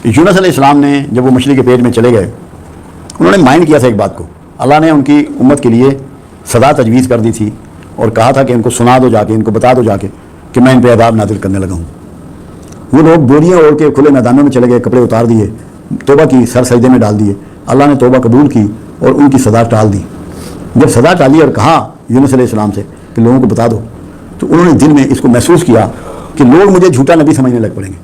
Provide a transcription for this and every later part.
یونس علیہ السلام نے جب وہ مچھلی کے پیٹ میں چلے گئے، انہوں نے مائنڈ کیا تھا ایک بات کو، اللہ نے ان کی امت کے لیے سزا تجویز کر دی تھی اور کہا تھا کہ ان کو سنا دو جا کے، ان کو بتا دو جا کے کہ میں ان پہ عذاب نازل کرنے لگا ہوں۔ وہ لوگ بوریاں اوڑھ کے کھلے میدانوں میں چلے گئے، کپڑے اتار دیے، توبہ کی، سر سجدے میں ڈال دیے، اللہ نے توبہ قبول کی اور ان کی سزا ٹال دی۔ جب سزا ٹالی اور کہا یونس علیہ السلام سے کہ لوگوں کو بتا دو، تو انہوں نے دل میں اس کو محسوس کیا کہ لوگ مجھے جھوٹا نبی سمجھنے لگ پڑیں گے،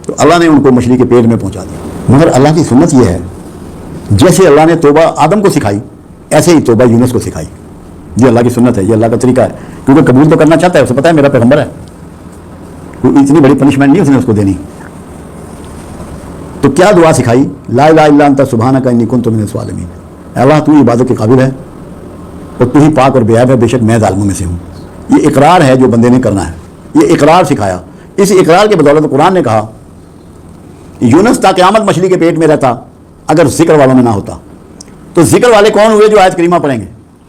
تو اللہ نے ان کو مچھلی کے پیٹ میں پہنچا دیا۔ مگر اللہ کی سنت یہ ہے، جیسے اللہ نے توبہ آدم کو سکھائی ایسے ہی توبہ یونس کو سکھائی۔ یہ اللہ کی سنت ہے، یہ اللہ کا طریقہ ہے، کیونکہ قبول تو کرنا چاہتا ہے، اسے پتہ ہے میرا پیغمبر ہے، کوئی اتنی بڑی پنشمنٹ نہیں اس نے اس کو دینی۔ تو کیا دعا سکھائی؟ لا الہ الا انت سبحانک انی کنت من الظالمین، اے اللہ تو عبادت کے قابل ہے اور تو ہی پاک اور بے عیب ہے، بے شک میں ظالموں میں سے ہوں۔ یہ اقرار ہے جو بندے نے کرنا ہے، یہ اقرار سکھایا۔ اس اقرار کے بدولت قرآن نے کہا یونس تا قیامت مچھلی کے پیٹ میں رہتا اگر ذکر والوں میں نہ ہوتا۔ تو ذکر والے کون ہوئے؟ جو آیت کریمہ پڑھیں گے،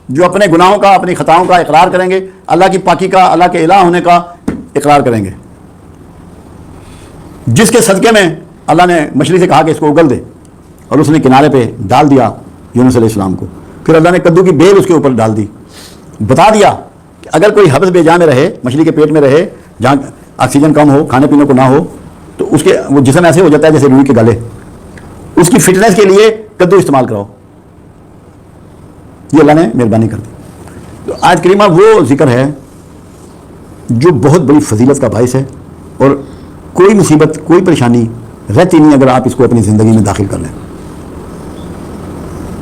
جو اپنے گناہوں کا، اپنی خطاؤں کا اقرار کریں گے، اللہ کی پاکی کا، اللہ کے الہ ہونے کا اقرار کریں گے، جس کے صدقے میں اللہ نے مچھلی سے کہا کہ اس کو اگل دے اور اس نے کنارے پہ ڈال دیا یونس علیہ السلام کو، پھر اللہ نے کدو کی بیل اس کے اوپر ڈال دی، بتا دیا کہ اگر کوئی حبس بے جان میں رہے، مچھلی کے پیٹ میں رہے جہاں آکسیجن کم ہو، کھانے پینے کو نہ ہو، تو اس کے وہ جسم ایسے ہو جاتا ہے جیسے روئی کے گلے، اس کی فٹنس کے لیے کدو استعمال کراؤ۔ یہ اللہ نے مہربانی کر دی۔ تو آج کریمہ وہ ذکر ہے جو بہت بڑی فضیلت کا باعث ہے، اور کوئی مصیبت، کوئی پریشانی رہتی نہیں اگر آپ اس کو اپنی زندگی میں داخل کر لیں،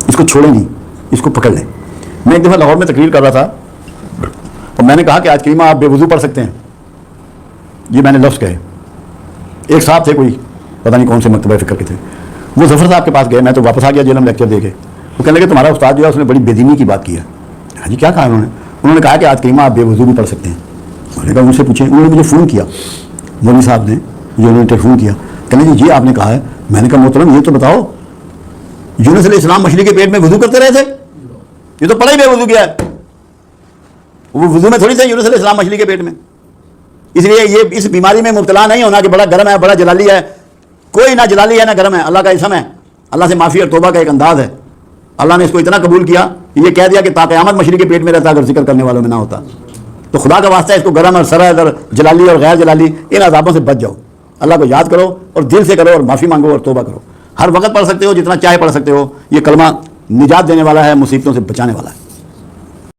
اس کو چھوڑیں نہیں، اس کو پکڑ لیں۔ میں ایک دفعہ لاہور میں تقریر کر رہا تھا اور میں نے کہا کہ آج کریمہ آپ بے وضو پڑھ سکتے ہیں، یہ میں نے لفظ کہے۔ ایک صاحب تھے، کوئی پتہ نہیں کون سے مکتبہ فکر کے تھے، وہ ظفر صاحب کے پاس گئے، میں تو واپس آ گیا جیل میں لیکچر دے کے۔ وہ کہنے لگے تمہارا استاد جو ہے اس نے بڑی بے دینی کی بات کی ہے۔ ہاں جی، کیا کہا انہوں نے کہا کہ آج کریمہ آپ بے وضو بھی پڑھ سکتے ہیں۔ میں نے کہا ان سے پوچھیں، انہوں نے مجھے فون کیا، مولوی صاحب نے جو انہوں نے ٹیلیفون کیا، کہنے جی آپ نے کہا ہے۔ میں نے کہا محترم یہ تو بتاؤ یونس علیہ السلام مچھلی کے پیٹ میں وضو کرتے رہے تھے؟ یہ تو پڑا ہی بے وضو کیا ہے، وہ وضو میں تھوڑی تھے یونس علیہ السلام مچھلی کے پیٹ میں۔ اس لیے یہ اس بیماری میں مبتلا نہیں ہونا کہ بڑا گرم ہے، بڑا جلالی ہے، کوئی نہ جلالی ہے نہ گرم ہے، اللہ کا اسم ہے، اللہ سے معافی اور توبہ کا ایک انداز ہے۔ اللہ نے اس کو اتنا قبول کیا، یہ کہہ دیا کہ تا قیامت مچھلی کے پیٹ میں رہتا اگر ذکر کرنے والوں میں نہ ہوتا۔ تو خدا کا واسطہ ہے، اس کو گرم اور سرد اور جلالی اور غیر جلالی ان عذابوں سے بچ جاؤ، اللہ کو یاد کرو اور دل سے کرو اور معافی مانگو اور توبہ کرو۔ ہر وقت پڑھ سکتے ہو، جتنا چاہے پڑھ سکتے ہو، یہ کلمہ نجات دینے والا ہے، مصیبتوں سے بچانے والا ہے۔